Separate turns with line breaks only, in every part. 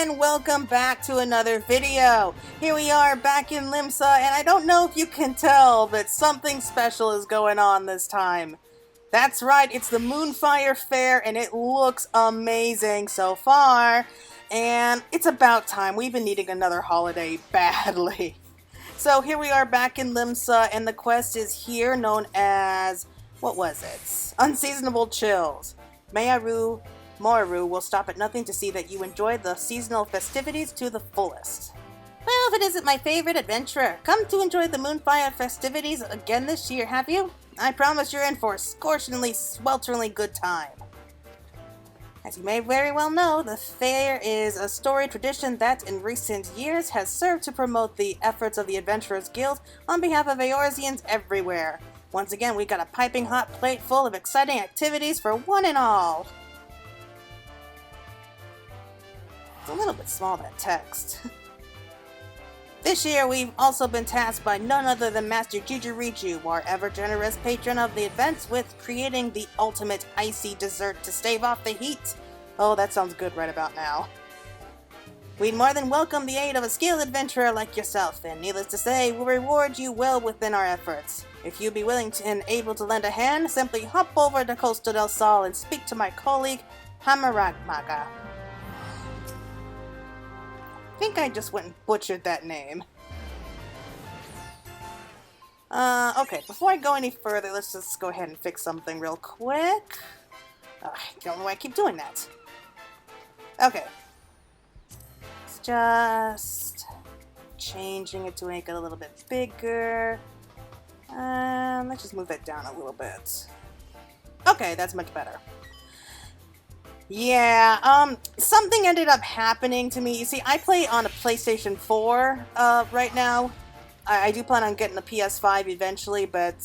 and welcome back to another video. Here we are back in Limsa, and I don't know if you can tell, but something special is going on this time. That's right, it's the Moonfire Faire, and it looks amazing so far. And it's about time. We've been needing another holiday badly. So here we are back in Limsa, and the quest is here, known as, what was it? Unseasonable Chills. Moaru will stop at nothing to see that you enjoy the seasonal festivities to the fullest. Well, if it isn't my favorite adventurer, come to enjoy the Moonfire festivities again this year, have you? I promise you're in for a scorchingly, swelteringly good time. As you may very well know, the fair is a storied tradition that in recent years has served to promote the efforts of the Adventurers Guild on behalf of Eorzeans everywhere. Once again, we got a piping hot plate full of exciting activities for one and all. It's a little bit small, that text. This year, we've also been tasked by none other than Master Jijirichu, our ever-generous patron of the events, with creating the ultimate icy dessert to stave off the heat. Oh, that sounds good right about now. We'd more than welcome the aid of a skilled adventurer like yourself, and needless to say, we'll reward you well within our efforts. If you'd be willing and able to lend a hand, simply hop over to Costa del Sol and speak to my colleague, Hamaragmaga. I think I just went and butchered that name. Okay, before I go any further, let's just go ahead and fix something real quick. I don't know why I keep doing that. Okay. It's just changing it to make it a little bit bigger. Let's just move that down a little bit. Okay, that's much better. Yeah, something ended up happening to me. You see, I play on a PlayStation 4 right now. I do plan on getting a PS5 eventually, but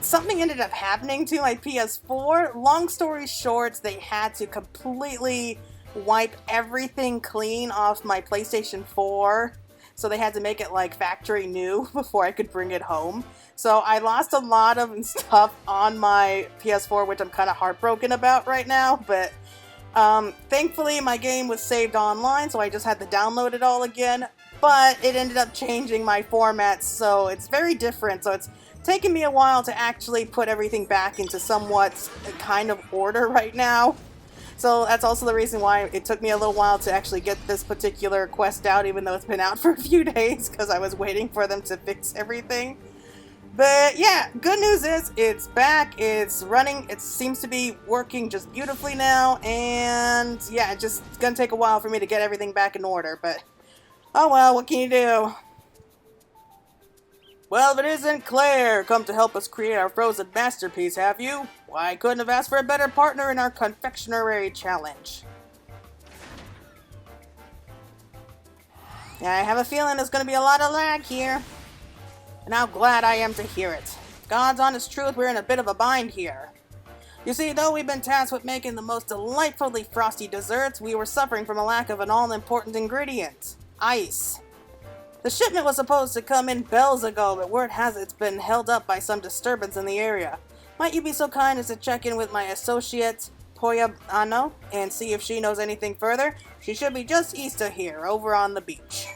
something ended up happening to my PS4. Long story short, they had to completely wipe everything clean off my PlayStation 4. So they had to make it like factory new before I could bring it home. So I lost a lot of stuff on my PS4, which I'm kind of heartbroken about right now. But thankfully my game was saved online, so I just had to download it all again. But it ended up changing my format, so it's very different. So it's taken me a while to actually put everything back into somewhat kind of order right now. So that's also the reason why it took me a little while to actually get this particular quest out, even though it's been out for a few days, because I was waiting for them to fix everything. But yeah, good news is it's back, it's running, it seems to be working just beautifully now, and yeah, it's just gonna take a while for me to get everything back in order, but oh well, what can you do? Well, if it isn't Claire, come to help us create our frozen masterpiece, have you? Why, I couldn't have asked for a better partner in our confectionery challenge. Yeah, I have a feeling there's going to be a lot of lag here. And how glad I am to hear it. God's honest truth, we're in a bit of a bind here. You see, though we've been tasked with making the most delightfully frosty desserts, we were suffering from a lack of an all-important ingredient. Ice. The shipment was supposed to come in bells ago, but word has it it's been held up by some disturbance in the area. Might you be so kind as to check in with my associate, Poya Ano, and see if she knows anything further? She should be just east of here, over on the beach.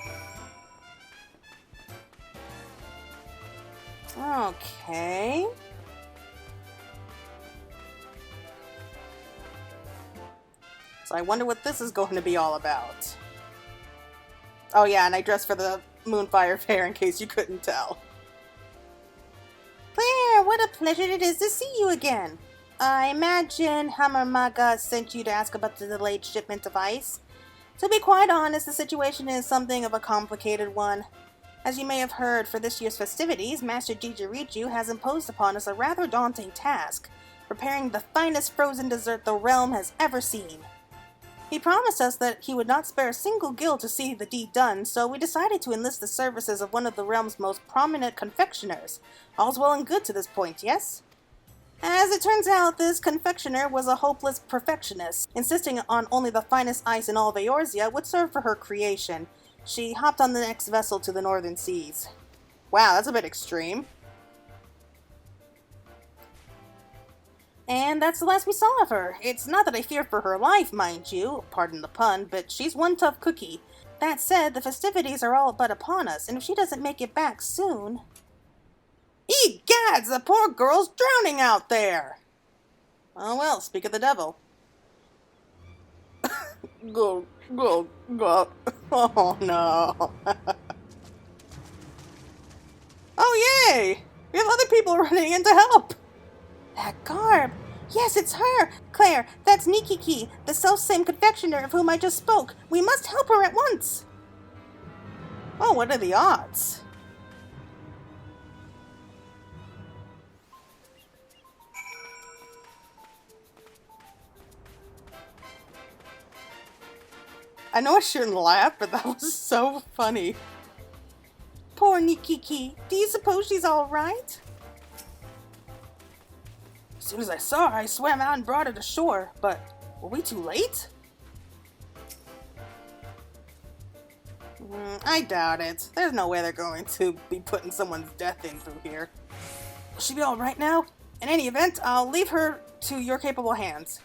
Okay. So I wonder what this is going to be all about. Oh yeah, and I dressed for the Moonfire Faire in case you couldn't tell. Claire, what a pleasure it is to see you again. I imagine Hamaragmaga sent you to ask about the delayed shipment of ice. To be quite honest, the situation is something of a complicated one. As you may have heard, for this year's festivities, Master Jijirichu has imposed upon us a rather daunting task, preparing the finest frozen dessert the realm has ever seen. He promised us that he would not spare a single guild to see the deed done, so we decided to enlist the services of one of the realm's most prominent confectioners. All's well and good to this point, yes? As it turns out, this confectioner was a hopeless perfectionist, insisting on only the finest ice in all of Eorzea would serve for her creation. She hopped on the next vessel to the northern seas. Wow, that's a bit extreme. And that's the last we saw of her. It's not that I fear for her life, mind you, pardon the pun, but she's one tough cookie. That said, the festivities are all but upon us, and if she doesn't make it back soon... Egads, the poor girl's drowning out there! Oh well, speak of the devil. Go. Oh no. Oh yay! We have other people running in to help! That garb! Yes, it's her! Claire, that's Nikiki, the self-same confectioner of whom I just spoke. We must help her at once! Oh, what are the odds? I know I shouldn't laugh, but that was so funny. Poor Nikiki. Do you suppose she's alright? As soon as I saw her, I swam out and brought her to shore, but were we too late? I doubt it. There's no way they're going to be putting someone's death in through here. Will she be alright now? In any event, I'll leave her to your capable hands.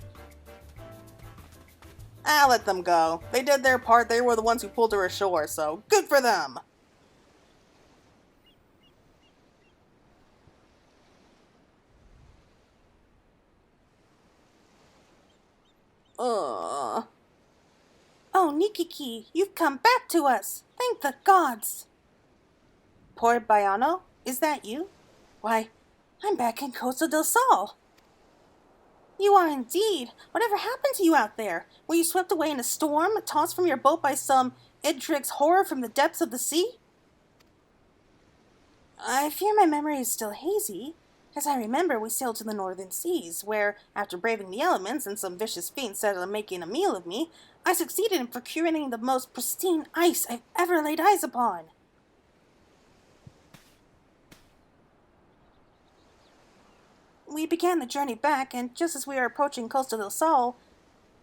I'll let them go. They did their part. They were the ones who pulled her ashore, so good for them. Oh, Nikiki, you've come back to us. Thank the gods. Poor Bayano, is that you? Why, I'm back in Costa del Sol. You are indeed. Whatever happened to you out there? Were you swept away in a storm, tossed from your boat by some Idrix horror from the depths of the sea? I fear my memory is still hazy. As I remember, we sailed to the northern seas, where, after braving the elements and some vicious fiends set on making a meal of me, I succeeded in procuring the most pristine ice I've ever laid eyes upon. We began the journey back, and just as we were approaching Costa del Sol,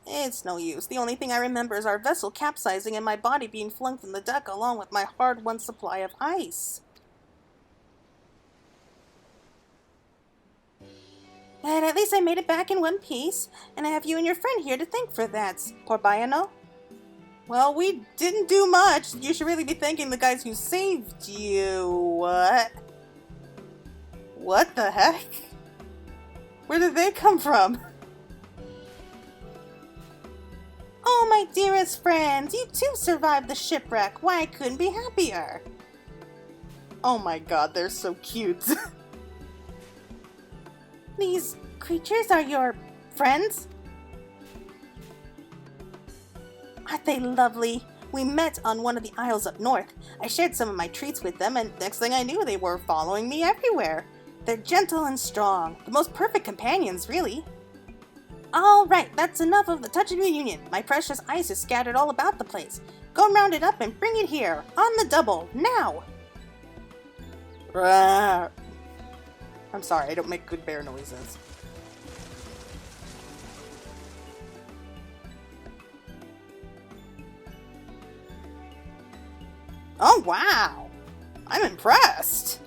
it's no use. The only thing I remember is our vessel capsizing and my body being flung from the deck along with my hard-won supply of ice. But at least I made it back in one piece, and I have you and your friend here to thank for that, poor Bayano. Well, we didn't do much. You should really be thanking the guys who saved you. What? What the heck? Where did they come from? Oh, my dearest friends, you too survived the shipwreck. Why, I couldn't be happier. Oh my god, they're so cute. These creatures are your friends? Aren't they lovely? We met on one of the isles up north. I shared some of my treats with them, and next thing I knew, they were following me everywhere. They're gentle and strong. The most perfect companions, really. All right, that's enough of the touch of reunion. My precious ice is scattered all about the place. Go and round it up and bring it here, on the double, now. I'm sorry, I don't make good bear noises. Oh, wow! I'm impressed!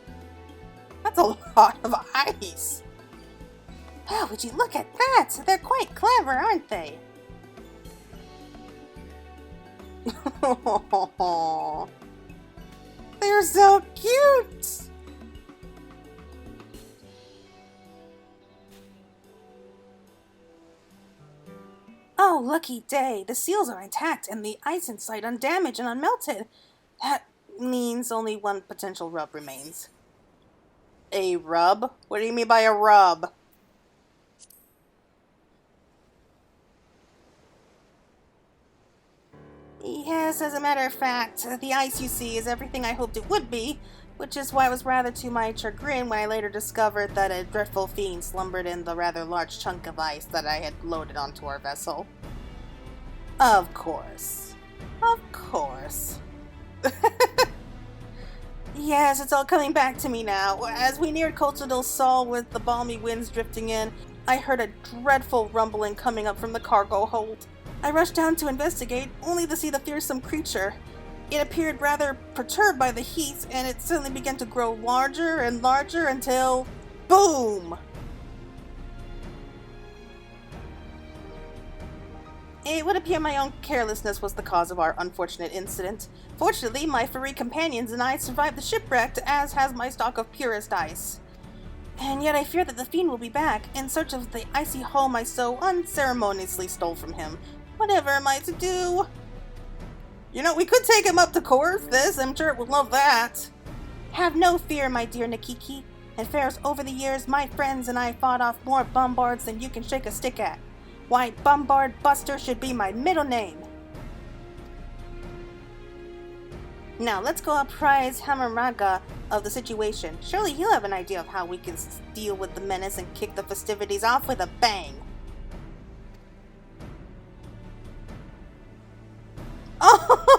That's a lot of ice! Oh, would you look at that? They're quite clever, aren't they? They're so cute! Oh, lucky day. The seals are intact and the ice inside undamaged and unmelted. That means only one potential rub remains. A rub? What do you mean by a rub? Yes, as a matter of fact, the ice you see is everything I hoped it would be, which is why it was rather to my chagrin when I later discovered that a dreadful fiend slumbered in the rather large chunk of ice that I had loaded onto our vessel. Of course. Of course. Yes, it's all coming back to me now. As we neared Costa del Sol with the balmy winds drifting in, I heard a dreadful rumbling coming up from the cargo hold. I rushed down to investigate, only to see the fearsome creature. It appeared rather perturbed by the heat, and it suddenly began to grow larger and larger until... boom! It would appear my own carelessness was the cause of our unfortunate incident. Fortunately, my furry companions and I survived the shipwreck, as has my stock of purest ice. And yet I fear that the fiend will be back, in search of the icy home I so unceremoniously stole from him. Whatever am I to do? You know, we could take him up to Coerthus. I'm sure it would love that. Have no fear, my dear Nikiki. In fairs over the years, my friends and I fought off more Bombards than you can shake a stick at. Why, Bombard Buster should be my middle name. Now, let's go apprise Hammermaga of the situation. Surely he'll have an idea of how we can deal with the menace and kick the festivities off with a bang. Oh,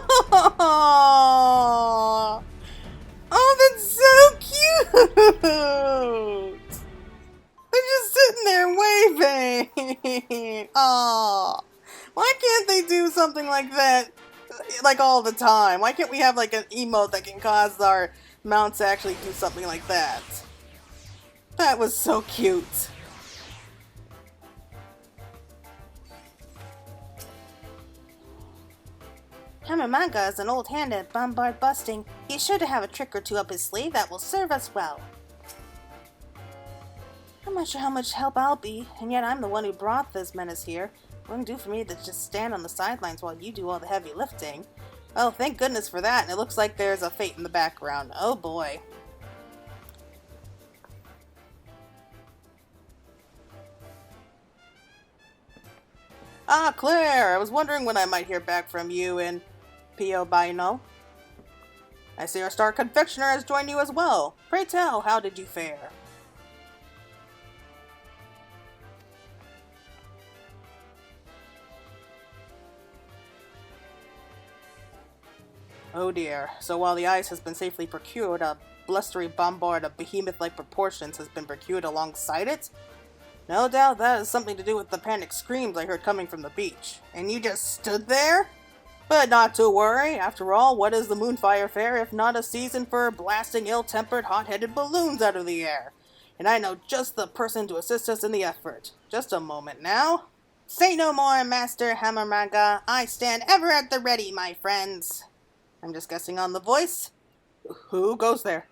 oh, that's so cute! They're just sitting there waving. Oh, why can't they do something like that, like all the time? Why can't we have like an emote that can cause our mounts to actually do something like that? That was so cute. Hammermaga is an old hand at bombard busting. He's sure to have a trick or two up his sleeve that will serve us well. I'm not sure how much help I'll be, and yet I'm the one who brought this menace here. It wouldn't do for me to just stand on the sidelines while you do all the heavy lifting. Oh, thank goodness for that, and it looks like there's a fate in the background. Oh boy. Ah, Claire! I was wondering when I might hear back from you and Pio Bino. I see our star confectioner has joined you as well. Pray tell, how did you fare? Oh dear, so while the ice has been safely procured, a blustery bombard of behemoth-like proportions has been procured alongside it? No doubt that has something to do with the panic screams I heard coming from the beach. And you just stood there? But not to worry, after all, what is the Moonfire Faire if not a season for blasting ill-tempered, hot-headed balloons out of the air? And I know just the person to assist us in the effort. Just a moment now. Say no more, Master Hammermaga. I stand ever at the ready, my friends. I'm just guessing on the voice. Who goes there?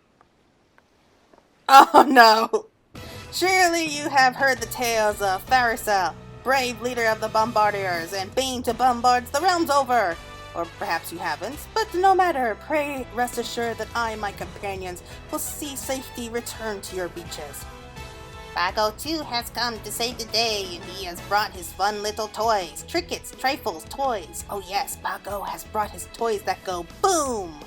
Oh no! Surely you have heard the tales of Farisel, brave leader of the Bombardiers, and bane to Bombards the realms over. Or perhaps you haven't, but no matter. Pray rest assured that I and my companions will see safety return to your beaches. Bago too has come to save the day, and he has brought his fun little toys. Trinkets, trifles, toys. Oh yes, Bago has brought his toys that go boom!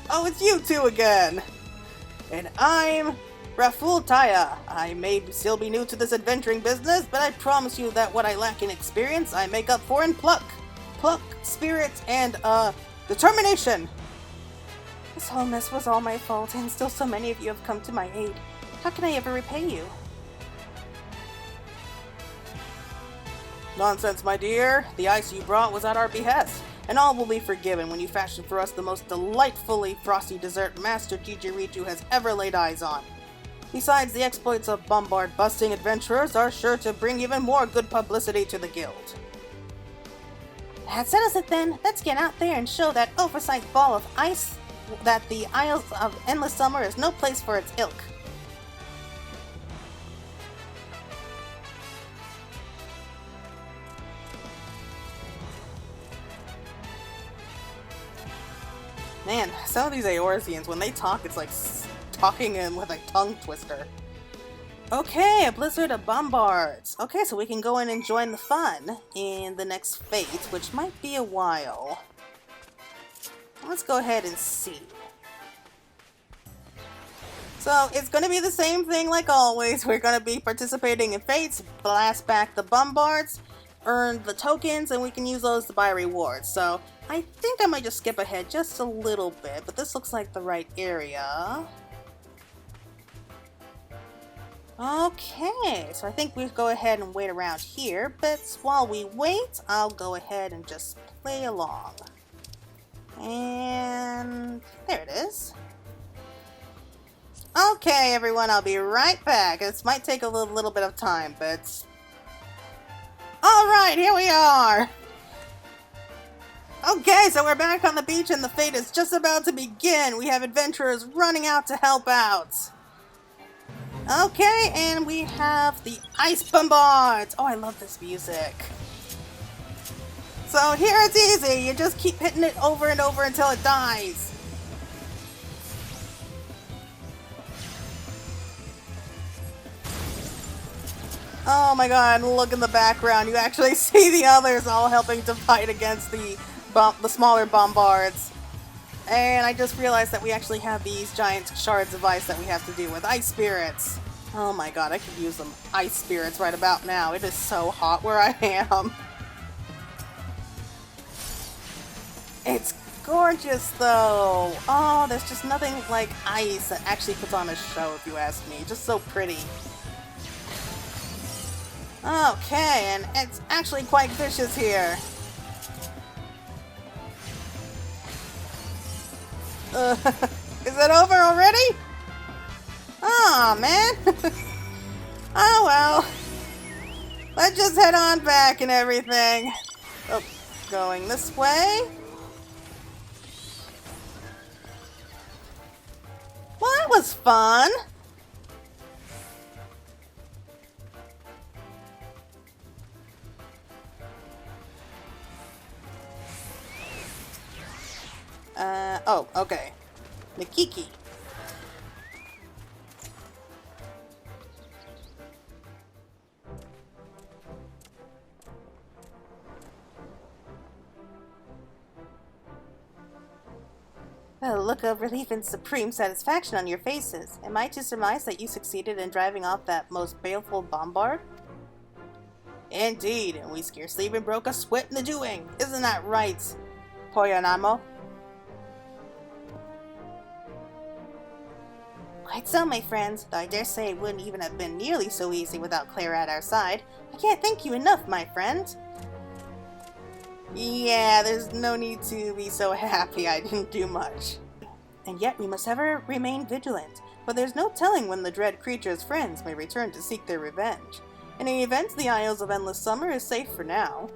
Oh, it's you two again! And I'm Raful Taya. I may still be new to this adventuring business, but I promise you that what I lack in experience, I make up for in pluck. Pluck, spirit, and, determination! This whole mess was all my fault, and still so many of you have come to my aid. How can I ever repay you? Nonsense, my dear. The ice you brought was at our behest, and all will be forgiven when you fashion for us the most delightfully frosty dessert Master Jijirichu has ever laid eyes on. Besides, the exploits of bombard-busting adventurers are sure to bring even more good publicity to the guild. That settles it then. Let's get out there and show that oversized ball of ice that the Isles of Endless Summer is no place for its ilk. Man, some of these Eorzeans, when they talk, it's like talking in with a tongue twister. Okay, a blizzard of Bombards. Okay, so we can go in and join the fun in the next fate, which might be a while. Let's go ahead and see. So, it's going to be the same thing like always. We're going to be participating in fates, blast back the Bombards, earn the tokens, and we can use those to buy rewards. So, I think I might just skip ahead just a little bit, but this looks like the right area. Okay, so I think we'll go ahead and wait around here, but while we wait, I'll go ahead and just play along. And there it is. Okay, everyone, I'll be right back. This might take a little bit of time, but Alright, here we are! Okay, so we're back on the beach and the fate is just about to begin. We have adventurers running out to help out. Okay, and we have the Ice Bombards! Oh, I love this music. So here it's easy. You just keep hitting it over and over until it dies. Oh my god, look in the background. You actually see the others all helping to fight against the smaller Bombards. And I just realized that we actually have these giant shards of ice that we have to do with ice spirits. Oh my god, I could use some ice spirits right about now. It is so hot where I am. It's gorgeous though. Oh, there's just nothing like ice that actually puts on a show, if you ask me. Just so pretty. Okay, and it's actually quite vicious here. Is it over already? Aw, man. Oh well. Let's just head on back and everything. Oh, going this way. Well, that was fun. Oh, okay. Nikiki. A look of relief and supreme satisfaction on your faces. Am I to surmise that you succeeded in driving off that most baleful Bombard? Indeed, and we scarcely even broke a sweat in the doing. Isn't that right, Poyanamo? Quite so, my friends, though I dare say it wouldn't even have been nearly so easy without Clara at our side. I can't thank you enough, my friend. Yeah, there's no need to be so happy I didn't do much. And yet we must ever remain vigilant, for there's no telling when the dread creature's friends may return to seek their revenge. In any event, the Isles of Endless Summer is safe for now.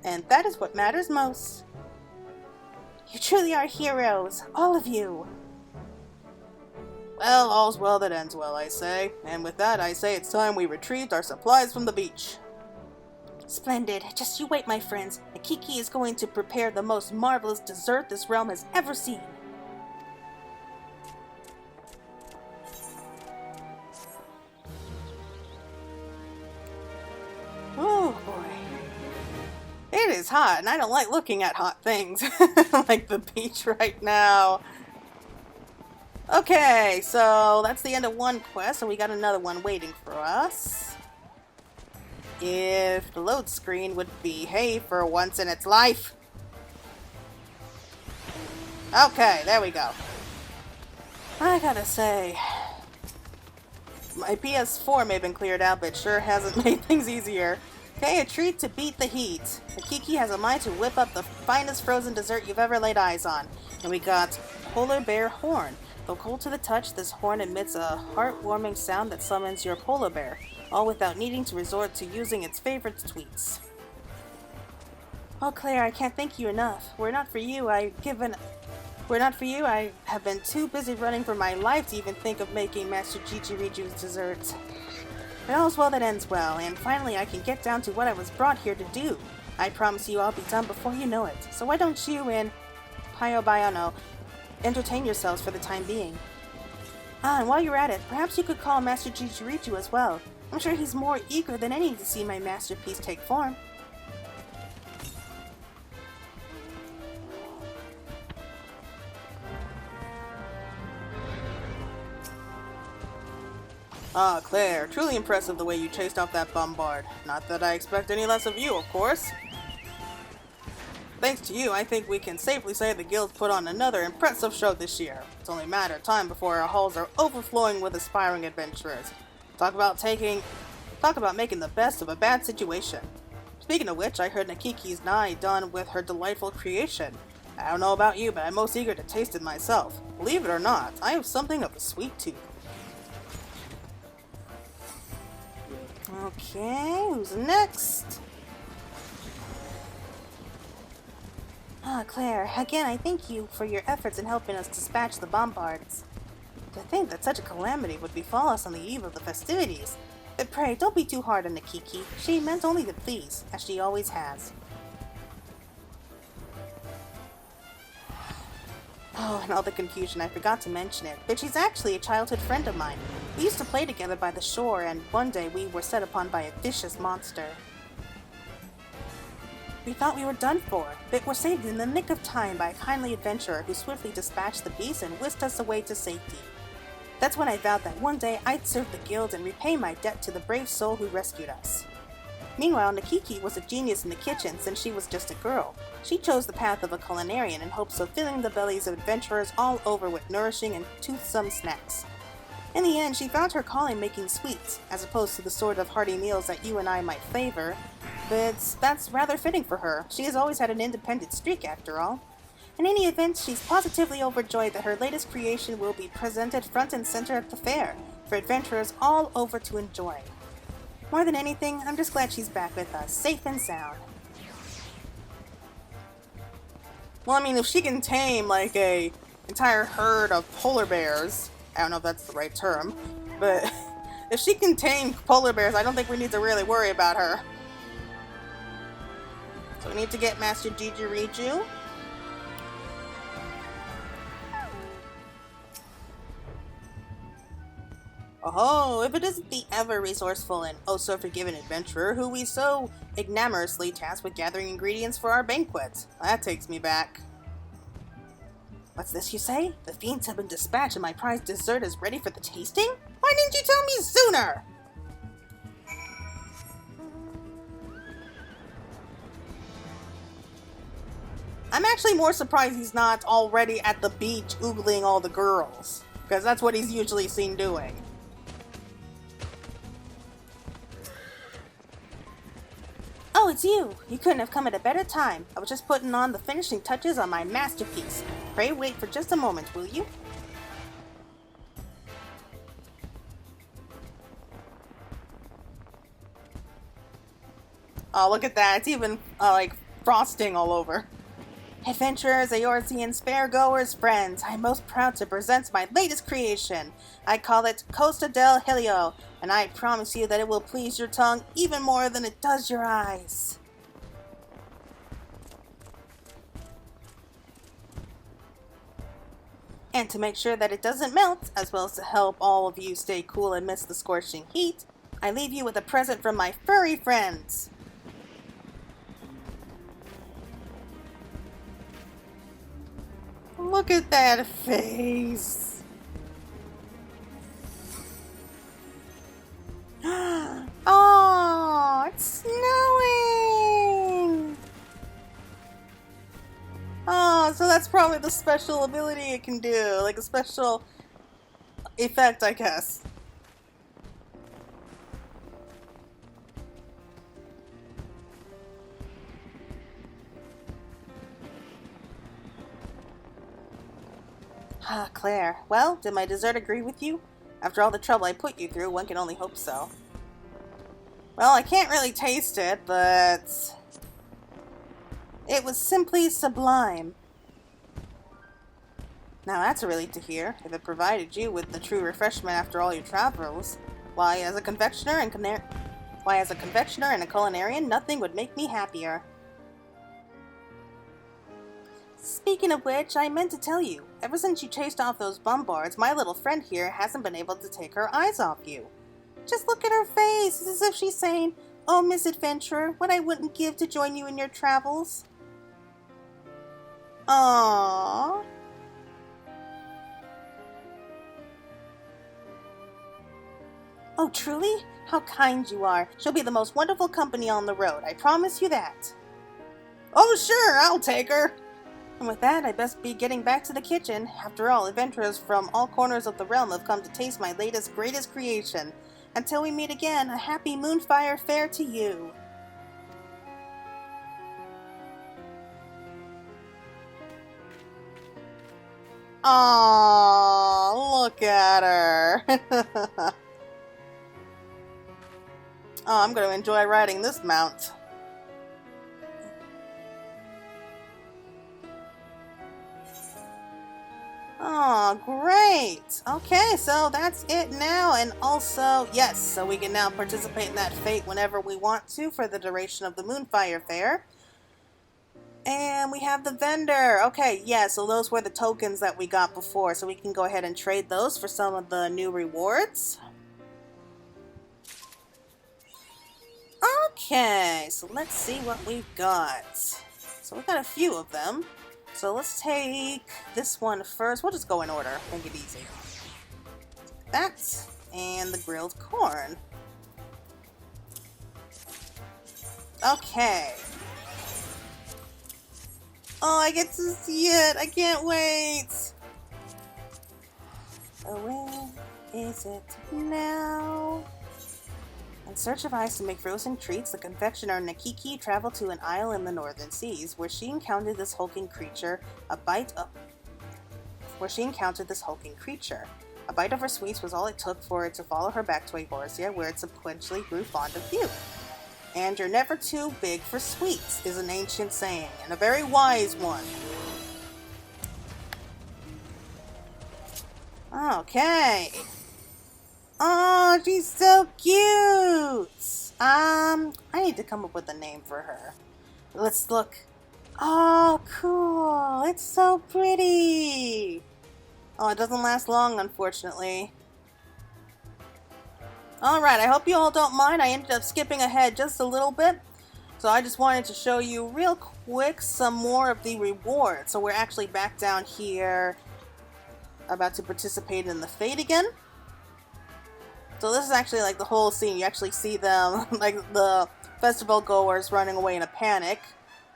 And that is what matters most. You truly are heroes, all of you. Well, all's well that ends well, I say. And with that, I say it's time we retrieved our supplies from the beach. Splendid. Just you wait, my friends. Akiki is going to prepare the most marvelous dessert this realm has ever seen. Oh, boy. It is hot, and I don't like looking at hot things. Like the beach right now. Okay, so that's the end of one quest, and we got another one waiting for us. If the load screen would behave for once in its life. Okay, there we go. I gotta say, my PS4 may have been cleared out, but it sure hasn't made things easier. Okay, a treat to beat the heat. Akiki has a mind to whip up the finest frozen dessert you've ever laid eyes on. And we got Polar Bear Horn. Though cold to the touch, this horn emits a heartwarming sound that summons your polar bear, all without needing to resort to using its favorite sweets. Oh, Claire, I can't thank you enough. Were it not for you, I have been too busy running for my life to even think of making Master Jijiriju's dessert. But all's well that ends well, and finally I can get down to what I was brought here to do. I promise you I'll be done before you know it, so why don't you and Payobayano entertain yourselves for the time being. Ah, and while you're at it, perhaps you could call Master Jijiriju as well. I'm sure he's more eager than any to see my masterpiece take form. Ah, Claire, truly impressive the way you chased off that Bombard. Not that I expect any less of you, of course. Thanks to you, I think we can safely say the guild put on another impressive show this year. It's only a matter of time before our halls are overflowing with aspiring adventurers. Talk about making the best of a bad situation. Speaking of which, I heard Nakiki's nigh done with her delightful creation. I don't know about you, but I'm most eager to taste it myself. Believe it or not, I have something of a sweet tooth. Okay, who's next? Ah, Claire, again I thank you for your efforts in helping us dispatch the Bombards. To think that such a calamity would befall us on the eve of the festivities. But pray, don't be too hard on Nikiki. She meant only to please, as she always has. Oh, and all the confusion, I forgot to mention it, but she's actually a childhood friend of mine. We used to play together by the shore, and one day we were set upon by a vicious monster. We thought we were done for, but were saved in the nick of time by a kindly adventurer who swiftly dispatched the beast and whisked us away to safety. That's when I vowed that one day I'd serve the guild and repay my debt to the brave soul who rescued us. Meanwhile, Nikiki was a genius in the kitchen since she was just a girl. She chose the path of a culinarian in hopes of filling the bellies of adventurers all over with nourishing and toothsome snacks. In the end, she found her calling making sweets, as opposed to the sort of hearty meals that you and I might favor, but that's rather fitting for her. She has always had an independent streak, after all. In any event, she's positively overjoyed that her latest creation will be presented front and center at the fair, for adventurers all over to enjoy. More than anything, I'm just glad she's back with us, safe and sound. Well, I mean, if she can tame, like, a entire herd of polar bears, I don't know if that's the right term, but if she can tame polar bears, I don't think we need to really worry about her. So we need to get Master Jijiriju. Oh, if it isn't the ever-resourceful and oh-so-forgiving adventurer who we so ignominiously tasked with gathering ingredients for our banquet. That takes me back. What's this you say? The fiends have been dispatched and my prized dessert is ready for the tasting? Why didn't you tell me sooner? I'm actually more surprised he's not already at the beach oogling all the girls, because that's what he's usually seen doing. Oh, it's you! You couldn't have come at a better time. I was just putting on the finishing touches on my masterpiece. Pray wait for just a moment, will you? Oh, look at that. It's even, like, frosting all over. Adventurers, Eorzeans, fairgoers, friends, I'm most proud to present my latest creation. I call it Costa del Sol, and I promise you that it will please your tongue even more than it does your eyes. And to make sure that it doesn't melt, as well as to help all of you stay cool amidst the scorching heat, I leave you with a present from my furry friends. Look at that face. Oh, it's snowing. Oh, so that's probably the special ability it can do, like a special effect, I guess. Ah, Claire. Well, did my dessert agree with you? After all the trouble I put you through, one can only hope so. Well, I can't really taste it, but it was simply sublime. Now that's a relief to hear. If it provided you with the true refreshment after all your travels, why, as a confectioner and a culinarian, nothing would make me happier. Speaking of which, I meant to tell you, ever since you chased off those Bombards, my little friend here hasn't been able to take her eyes off you. Just look at her face, it's as if she's saying, "Oh, misadventurer, what I wouldn't give to join you in your travels." Aww. Oh, truly? How kind you are. She'll be the most wonderful company on the road, I promise you that. Oh, sure, I'll take her. And with that, I best be getting back to the kitchen. After all, adventurers from all corners of the realm have come to taste my latest, greatest creation. Until we meet again, a happy Moonfire Faire to you. Aww, look at her. Oh, I'm going to enjoy riding this mount. Oh, great! Okay, so that's it now, and also, yes, so we can now participate in that fate whenever we want to for the duration of the Moonfire Faire. And we have the vendor. Okay, yeah, so those were the tokens that we got before, so we can go ahead and trade those for some of the new rewards. Okay, so let's see what we've got. So we've got a few of them. So let's take this one first. We'll just go in order, make it easy. That, and the grilled corn. Okay. Oh, I get to see it! I can't wait! So where is it now? In search of ice to make frozen treats, the confectioner Nakiki traveled to an isle in the northern seas, where she encountered this hulking creature. A bite of her sweets was all it took for it to follow her back to Eorzea, where it subsequently grew fond of you. And you're never too big for sweets, is an ancient saying, and a very wise one. Okay. Oh, she's so cute! I need to come up with a name for her. Let's look. Oh, cool! It's so pretty! Oh, it doesn't last long, unfortunately. Alright, I hope you all don't mind. I ended up skipping ahead just a little bit. So I just wanted to show you real quick some more of the rewards. So we're actually back down here, about to participate in the fate again. So this is actually like the whole scene. You actually see them, like the festival goers running away in a panic,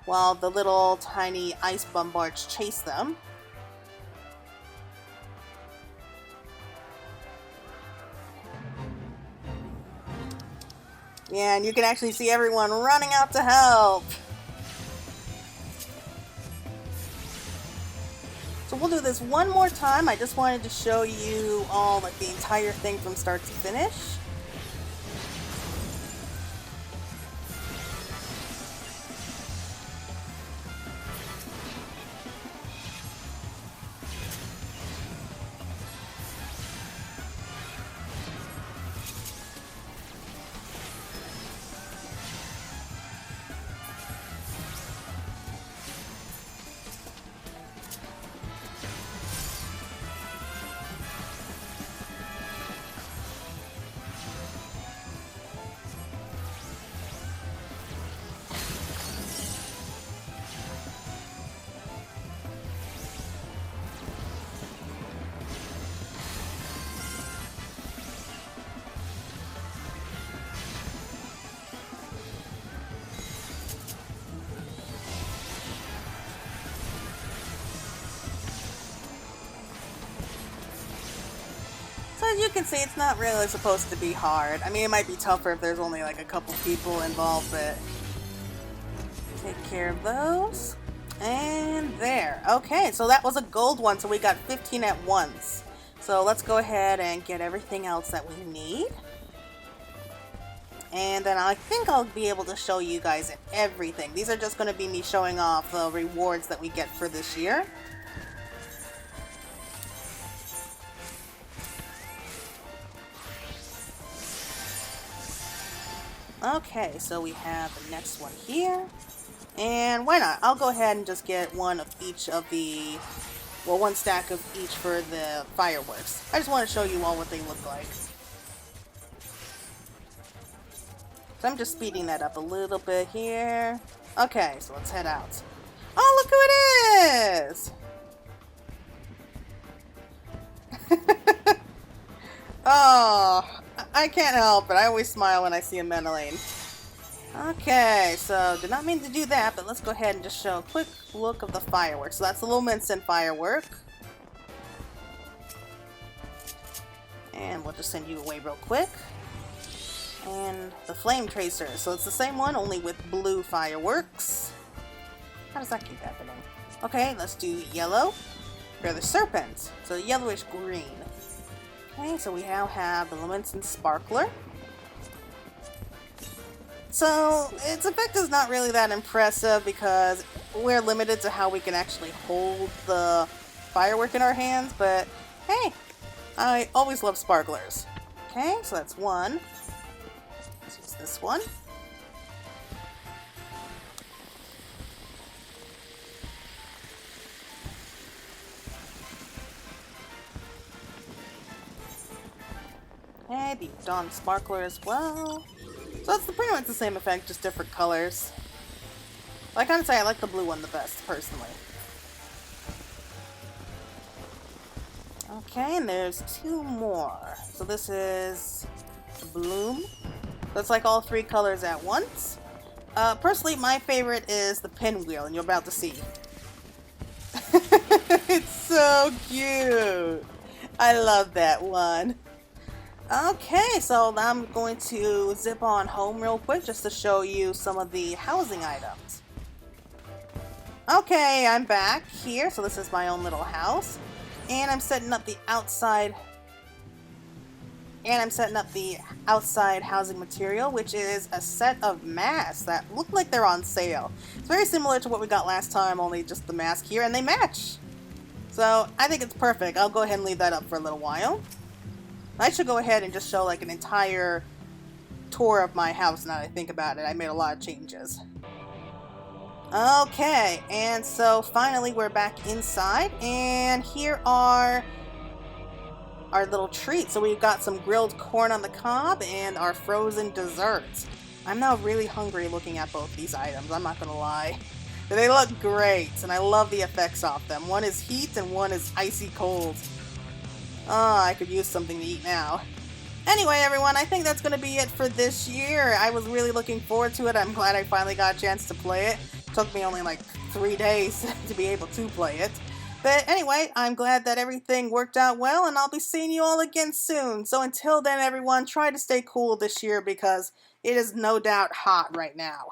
while the little tiny ice bombards chase them. Yeah, and you can actually see everyone running out to help. So we'll do this one more time. I just wanted to show you all, like, the entire thing from start to finish. So as you can see, it's not really supposed to be hard. I mean, it might be tougher if there's only like a couple people involved, but take care of those. And there. Okay, so that was a gold one, so we got 15 at once. So let's go ahead and get everything else that we need. And then I think I'll be able to show you guys everything. These are just going to be me showing off the rewards that we get for this year. Okay, so we have the next one here. And why not? I'll go ahead and just get one of each of the, well, one stack of each for the fireworks. I just want to show you all what they look like. So I'm just speeding that up a little bit here. Okay, so let's head out. Oh, look who it is! Oh, I can't help it. I always smile when I see a Menelaine. Okay, so did not mean to do that, but let's go ahead and just show a quick look of the fireworks. So that's the Luminescent firework. And we'll just send you away real quick. And the Flame Tracer. So it's the same one, only with blue fireworks. How does that keep happening? Okay, let's do yellow. They're the Serpent. So yellowish green. Okay, so we now have the Luminescent Sparkler. So its effect is not really that impressive because we're limited to how we can actually hold the firework in our hands, but hey, I always love sparklers. Okay, so that's one. Let's use this one. Okay, the Dawn Sparkler as well. So it's pretty much the same effect, just different colors. I gotta say, I like the blue one the best, personally. Okay, and there's two more. So this is Bloom. That's like all three colors at once. Personally, my favorite is the pinwheel, and you're about to see. It's so cute! I love that one. Okay, so I'm going to zip on home real quick just to show you some of the housing items. Okay, I'm back here. So this is my own little house. And I'm setting up the outside. And I'm setting up the outside housing material, which is a set of masks that look like they're on sale. It's very similar to what we got last time, only just the mask here, and they match. So I think it's perfect. I'll go ahead and leave that up for a little while. I should go ahead and just show like an entire tour of my house now that I think about it. I made a lot of changes. Okay, and so finally we're back inside, and here are our little treats. So we've got some grilled corn on the cob and our frozen desserts. I'm now really hungry looking at both these items, I'm not gonna lie. They look great, and I love the effects off them. One is heat and one is icy cold. Oh, I could use something to eat now. Anyway, everyone, I think that's going to be it for this year. I was really looking forward to it. I'm glad I finally got a chance to play it. It took me only like 3 days to be able to play it. But anyway, I'm glad that everything worked out well, and I'll be seeing you all again soon. So until then, everyone, try to stay cool this year because it is no doubt hot right now.